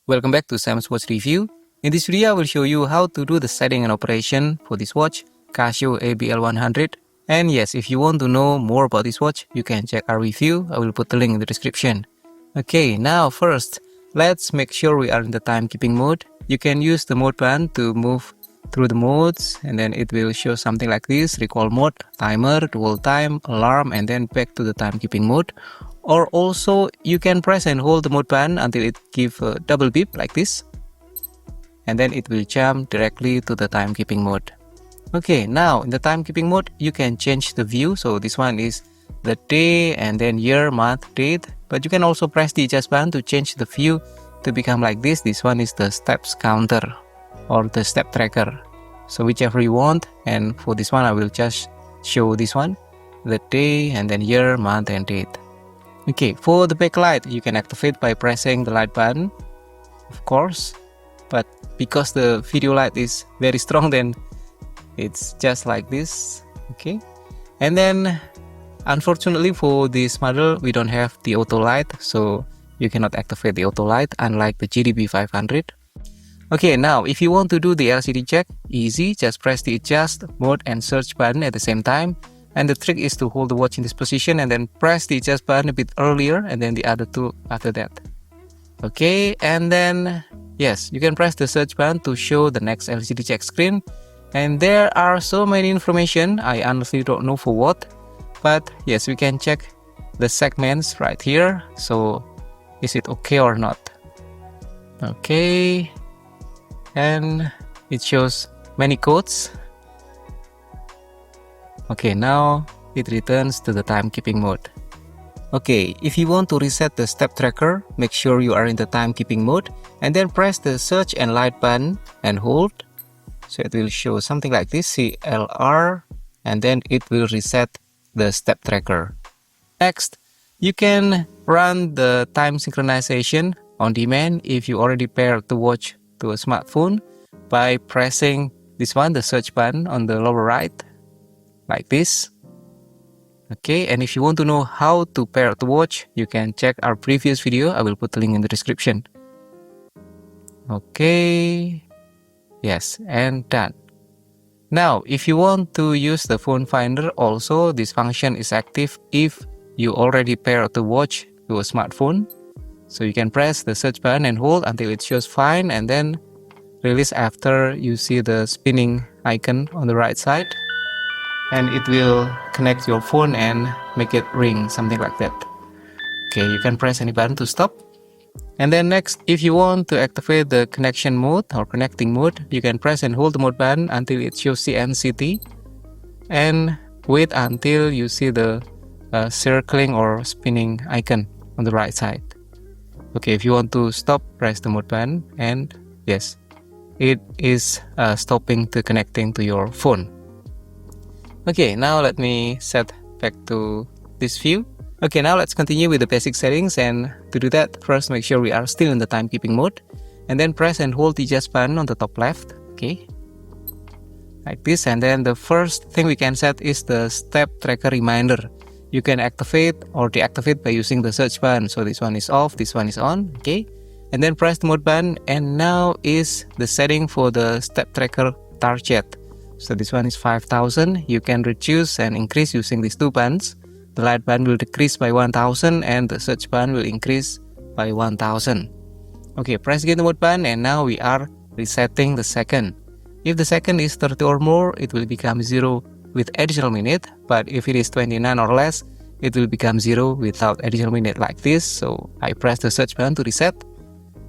Welcome back to Sam's Watch Review. In this video, I will show you how to do the setting and operation for this watch, Casio ABL-100. And yes, if you want to know more about this watch, you can check our review. I will put the link in the description. Okay, now first, let's make sure we are in the timekeeping mode. You can use the mode button to move through the modes, and then it will show something like this: recall mode, timer, dual time, alarm, and then back to the timekeeping mode. Or also you can press and hold the mode button until it gives a double beep like this, and then it will jump directly to the timekeeping mode. Okay, now in the timekeeping mode you can change the view. So this one is the day and then year, month, date, but you can also press the adjust button to change the view to become like this. This one is the steps counter or the step tracker, so whichever you want. And for this one I will just show this one, the day and then year, month and date. Okay, for the backlight you can activate by pressing the light button, of course, but because the video light is very strong, then it's just like this. Okay, and then unfortunately for this model we don't have the auto light, so you cannot activate the auto light unlike the GDB500. Okay, now if you want to do the LCD check, easy, just press the adjust, mode and search button at the same time. And the trick is to hold the watch in this position and then press the adjust button a bit earlier and then the other two after that. Okay, and then yes, you can press the search button to show the next LCD check screen. And there are so many information, I honestly don't know for what, but yes, we can check the segments right here. So is it okay or not? Okay, and it shows many codes. Okay, now it returns to the timekeeping mode. Okay, if you want to reset the step tracker, make sure you are in the timekeeping mode and then press the search and light button and hold. So it will show something like this, CLR, and then it will reset the step tracker. Next, you can run the time synchronization on demand if you already paired the watch to a smartphone by pressing this one, the search button on the lower right, like this. Okay, and if you want to know how to pair the watch, you can check our previous video. I will put the link in the description. Okay, yes, and done. Now if you want to use the phone finder, also this function is active if you already pair the watch to a smartphone. So you can press the search button and hold until it shows fine, and then release after you see the spinning icon on the right side, and it will connect your phone and make it ring, something like that. Okay, you can press any button to stop. And then next, if you want to activate the connection mode or connecting mode, you can press and hold the mode button until it shows CNCT and wait until you see the circling or spinning icon on the right side. Okay, if you want to stop, press the mode button, and yes, it is stopping to connecting to your phone. Okay, now let me set back to this view. Okay, now let's continue with the basic settings, and to do that, first make sure we are still in the timekeeping mode and then press and hold the adjust button on the top left. Okay, like this. And then the first thing we can set is the step tracker reminder. You can activate or deactivate by using the search button. So this one is off, this one is on. Okay, and then press the mode button, and now is the setting for the step tracker target. So this one is 5000. You can reduce and increase using these two buttons. The light button will decrease by 1000 and the search button will increase by 1000. Okay, press again the mode button, and now we are resetting the second. If the second is 30 or more, it will become 0 with additional minute, but if it is 29 or less, it will become 0 without additional minute, like this. So I press the search button to reset,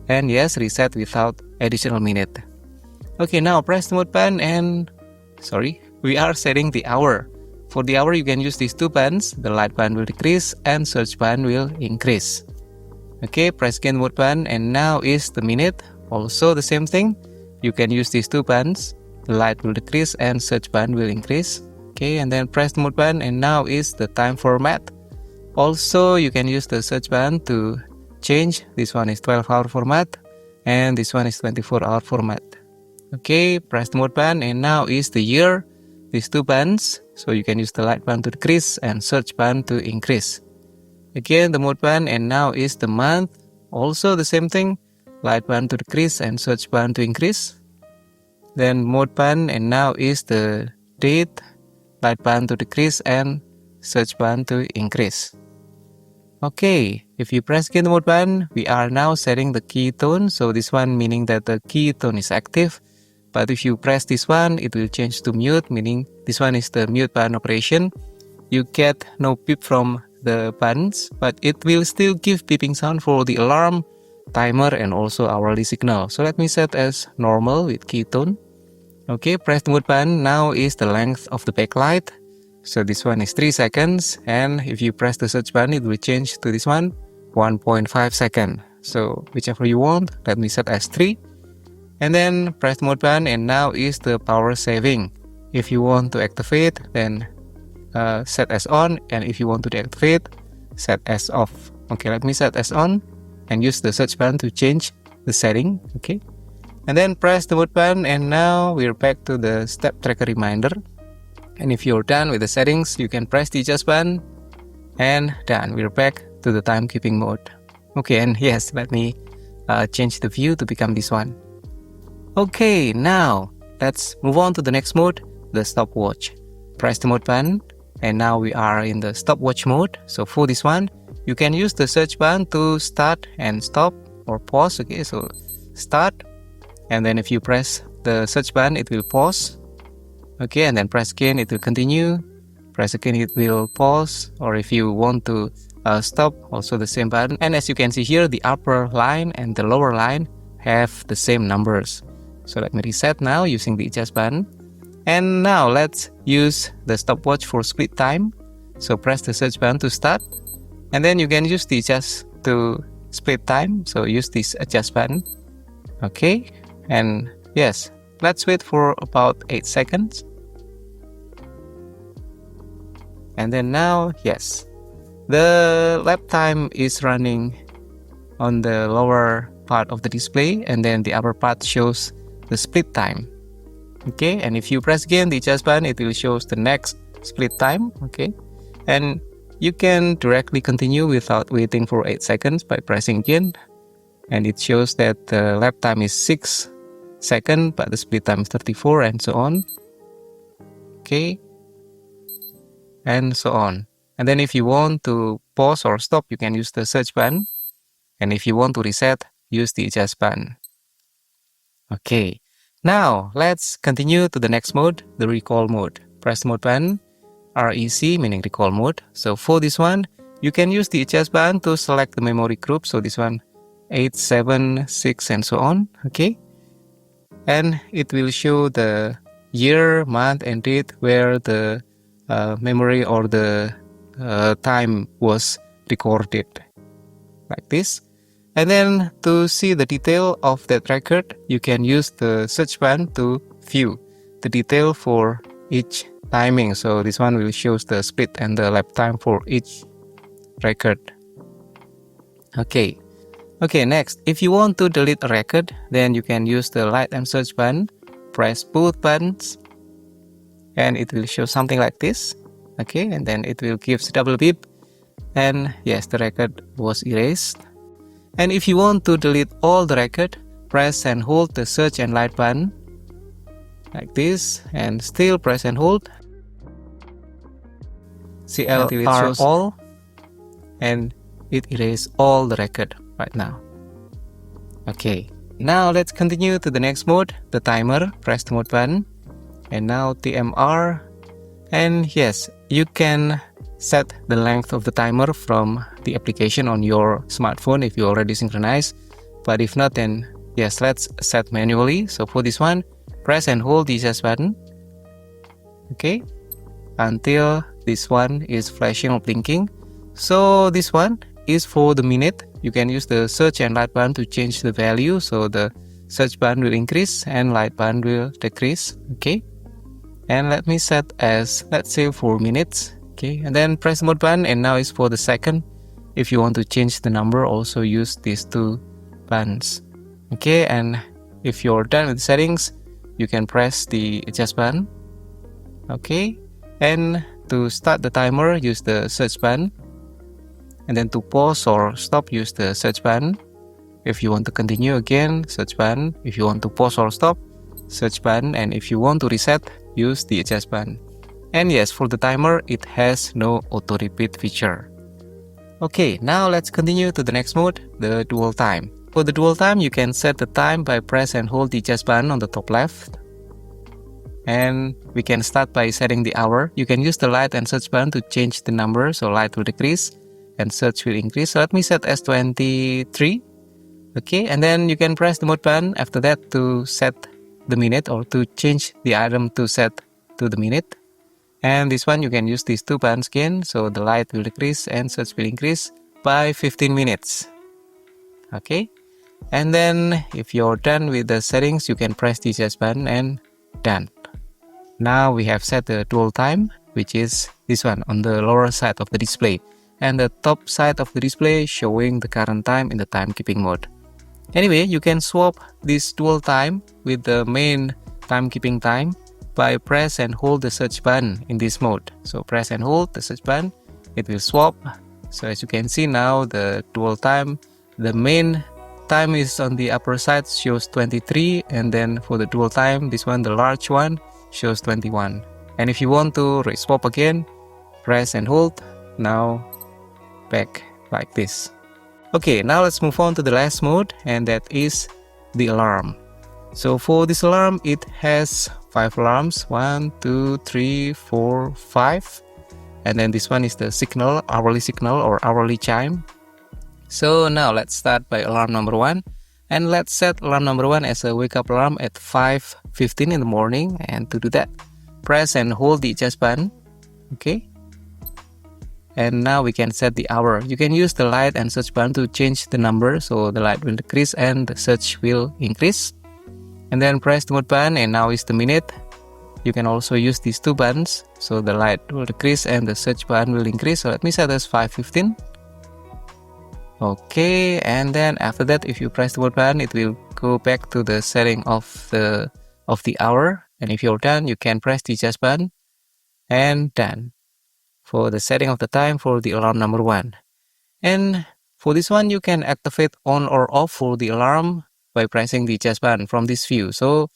and yes, reset without additional minute. Okay, now press the mode button, and we are setting the hour. For the hour, you can use these two buttons. The light button will decrease and search button will increase. Okay, press again mode button, and now is the minute. Also the same thing. You can use these two buttons. The light will decrease and search button will increase. Okay, and then press the mode button, and now is the time format. Also, you can use the search button to change. This one is 12-hour format, and this one is 24-hour format. Okay, press the mode button, and now is the year. These two buttons, so you can use the light button to decrease and search button to increase. Again the mode button, and now is the month. Also the same thing. light button to decrease, and search button to increase. Then mode button, and now is the date, light button to decrease, and search button to increase. Okay, if you press again the mode button, we are now setting the key tone. So this one meaning that the key tone is active. But if you press this one, it will change to mute, meaning this one is the mute button operation. You get no beep from the buttons, but it will still give beeping sound for the alarm, timer, and also hourly signal. So let me set as normal with key tone. Okay, press the mode button. Now is the length of the backlight. So this one is 3 seconds, and if you press the search button, it will change to this one, 1.5 seconds. So whichever you want, let me set as 3. And then press the mode button, and now is the power saving. If you want to activate, then set as on, and if you want to deactivate, set as off. Okay, let me set as on, and use the search button to change the setting. Okay, and then press the mode button, and now we're back to the step tracker reminder. And if you're done with the settings, you can press the adjust button, and done. We're back to the timekeeping mode. Okay, and yes, let me change the view to become this one. Okay, now let's move on to the next mode, the stopwatch. Press the mode button, and now we are in the stopwatch mode. So for this one, you can use the search button to start and stop or pause. Okay, so start, and then if you press the search button, it will pause. Okay, and then press again, it will continue. Press again, it will pause. Or if you want to stop, also the same button. And as you can see here, the upper line and the lower line have the same numbers. So let me reset now using the adjust button. And now let's use the stopwatch for split time. So press the search button to start, and then you can use the adjust to split time. So use this adjust button. Okay, and yes, let's wait for about 8 seconds. And then now, yes, the lap time is running on the lower part of the display, and then the upper part shows the split time. Okay, and if you press again the adjust button, it will show the next split time. Okay, and you can directly continue without waiting for 8 seconds by pressing again, and it shows that the lap time is 6 seconds, but the split time is 34, and so on. Okay, and so on. And then if you want to pause or stop, you can use the search button, and if you want to reset, use the adjust button. Okay, now let's continue to the next mode, the recall mode. Press the mode button, REC meaning recall mode. So for this one, you can use the adjust button to select the memory group. So this one, 8, 7, 6, and so on. Okay, and it will show the year, month, and date where the memory or the time was recorded, like this. And then to see the detail of that record, you can use the search button to view the detail for each timing. So this one will show the split and the lap time for each record. Okay, next, if you want to delete a record, then you can use the light and search button, press both buttons, and it will show something like this. Okay, and then it will give the double beep, and yes, the record was erased. And if you want to delete all the record, press and hold the search and light button like this, and still press and hold CL until it shows all, and it erases all the record right now. Okay, now let's continue to the next mode, the timer. Press the mode button, and now TMR, and yes, you can set the length of the timer from the application on your smartphone if you already synchronize, but if not, then yes, let's set manually. So for this one, press and hold the adjust button, okay, until this one is flashing or blinking. So this one is for the minute. You can use the search and light button to change the value. So the search button will increase and light button will decrease. Okay, and let me set as, let's say, 4 minutes. Okay, and then press the mode button, and now it's for the second. If you want to change the number, also use these two buttons. Okay, and if you're done with the settings, you can press the adjust button. Okay, and to start the timer, use the search button, and then to pause or stop, use the search button. If you want to continue again, search button. If you want to pause or stop, search button. And if you want to reset, use the adjust button. And yes, for the timer, it has no auto repeat feature. Okay, now let's continue to the next mode, the dual time. For the dual time, you can set the time by press and hold the adjust button on the top left. And we can start by setting the hour. You can use the light and search button to change the number, so light will decrease and search will increase. So let me set as 23. Okay, and then you can press the mode button after that to set the minute or to change the item to set to the minute. And this one you can use these two buttons again, so the light will decrease and search will increase by 15 minutes. Okay, and then if you're done with the settings, you can press the adjust button and done. Now we have set the dual time, which is this one on the lower side of the display, and the top side of the display showing the current time in the timekeeping mode. Anyway, you can swap this dual time with the main timekeeping time by press and hold the search button in this mode. So press and hold the search button, it will swap. So as you can see now, the dual time, the main time is on the upper side, shows 23, and then for the dual time, this one, the large one, shows 21. And if you want to swap again, press and hold, now back like this. Okay, now let's move on to the last mode, and that is the alarm. So for this alarm, it has 5 alarms, 1, 2, 3, 4, 5. And then this one is the signal, hourly signal or hourly chime. So now let's start by alarm number 1. And let's set alarm number 1 as a wake up alarm at 5:15 in the morning. And to do that, press and hold the adjust button. Okay. And now we can set the hour. You can use the light and search button to change the number, so the light will decrease and the search will increase. And then press the mode button, and now is the minute. You can also use these two buttons, so the light will decrease and the search button will increase. So let me set as 5:15. Okay, and then after that, if you press the mode button, it will go back to the setting of the hour. And if you're done, you can press the adjust button and done for the setting of the time for the alarm number 1. And for this one, you can activate on or off for the alarm by pressing the adjust button from this view. So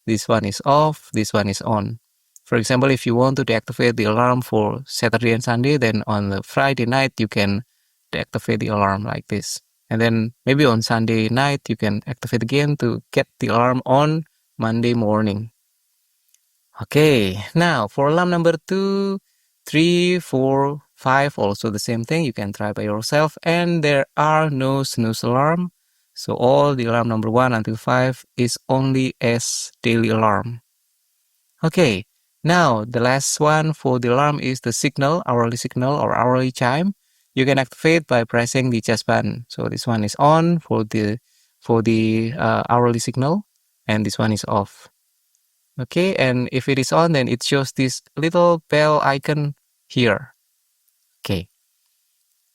this one is off, this one is on. For example, if you want to deactivate the alarm for Saturday and Sunday, then on the Friday night, you can deactivate the alarm like this. And then maybe on Sunday night, you can activate again to get the alarm on Monday morning. Okay, now for alarm number 2, 3, 4, 5, also the same thing. You can try by yourself, and there are no snooze alarm. So all the alarm number 1 until 5 is only as daily alarm. Okay, now the last one for the alarm is the signal, hourly signal or hourly chime. You can activate by pressing the adjust button. So this one is on for the hourly signal, and this one is off. Okay, and if it is on, then it shows this little bell icon here. Okay.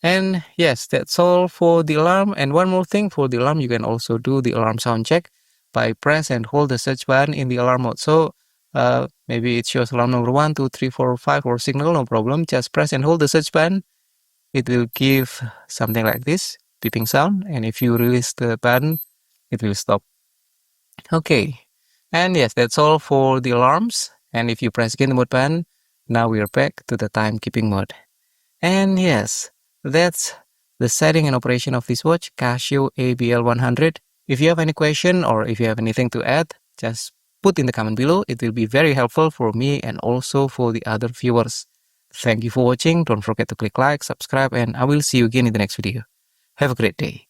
And yes, that's all for the alarm. And one more thing for the alarm, you can also do the alarm sound check by press and hold the search button in the alarm mode. So maybe it shows alarm number 1, 2, 3, 4, 5 or signal, no problem. Just press and hold the search button. It will give something like this, beeping sound. And if you release the button, it will stop. Okay. And yes, that's all for the alarms. And if you press again the mode button, now we are back to the timekeeping mode. And yes, that's the setting and operation of this watch, Casio ABL-100. If you have any question or if you have anything to add, just put in the comment below. It will be very helpful for me and also for the other viewers. Thank you for watching. Don't forget to click like, subscribe, and I will see you again in the next video. Have a great day.